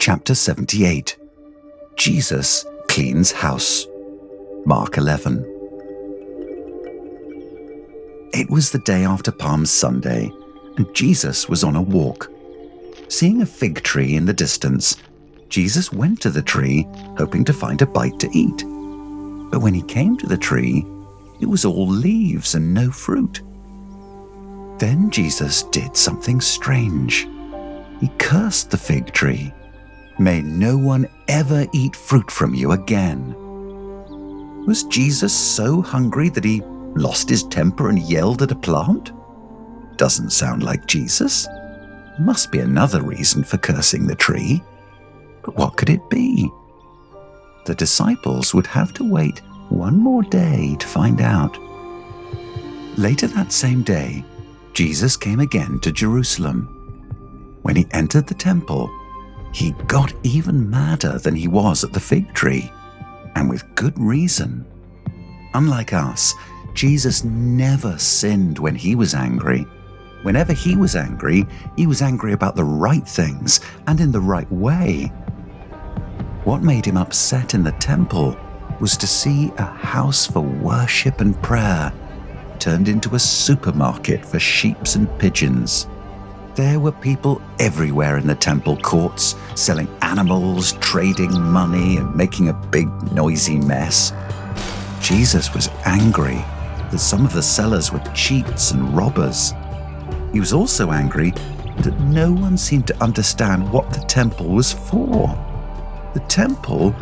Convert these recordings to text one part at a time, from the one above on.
Chapter 78. Jesus cleans house. Mark 11. It was the day after Palm Sunday, and Jesus was on a walk. Seeing a fig tree in the distance, Jesus went to the tree, hoping to find a bite to eat. But when he came to the tree, it was all leaves and no fruit. Then Jesus did something strange. He cursed the fig tree. "May no one ever eat fruit from you again." Was Jesus so hungry that he lost his temper and yelled at a plant? Doesn't sound like Jesus. Must be another reason for cursing the tree. But what could it be? The disciples would have to wait one more day to find out. Later that same day, Jesus came again to Jerusalem. When he entered the temple, he got even madder than he was at the fig tree, and with good reason. Unlike us, Jesus never sinned when he was angry. Whenever he was angry about the right things and in the right way. What made him upset in the temple was to see a house for worship and prayer turned into a supermarket for sheep and pigeons. There were people everywhere in the temple courts, selling animals, trading money, and making a big noisy mess. Jesus was angry that some of the sellers were cheats and robbers. He was also angry that no one seemed to understand what the temple was for. The temple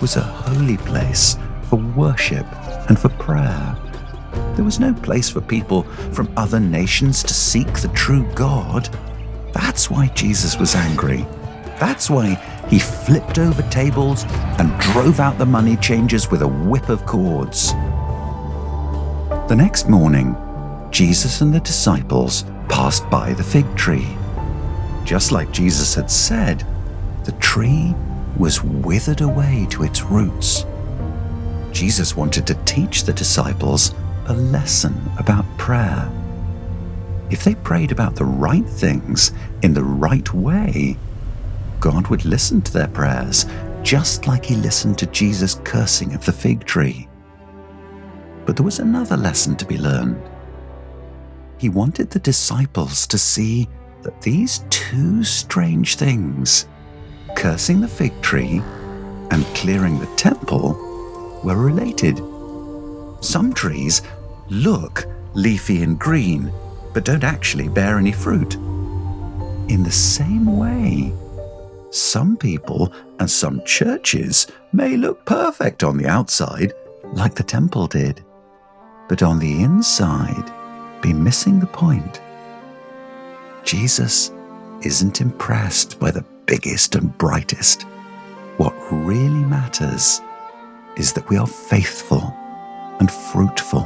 was a holy place for worship and for prayer. There was no place for people from other nations to seek the true God. That's why Jesus was angry. That's why he flipped over tables and drove out the money changers with a whip of cords. The next morning, Jesus and the disciples passed by the fig tree. Just like Jesus had said, the tree was withered away to its roots. Jesus wanted to teach the disciples a lesson about prayer. If they prayed about the right things in the right way, God would listen to their prayers, just like he listened to Jesus' cursing of the fig tree. But there was another lesson to be learned. He wanted the disciples to see that these two strange things, cursing the fig tree and clearing the temple, were related. Some trees look leafy and green, but don't actually bear any fruit. In the same way, some people and some churches may look perfect on the outside, like the temple did, but on the inside be missing the point. Jesus isn't impressed by the biggest and brightest. What really matters is that we are faithful and fruitful.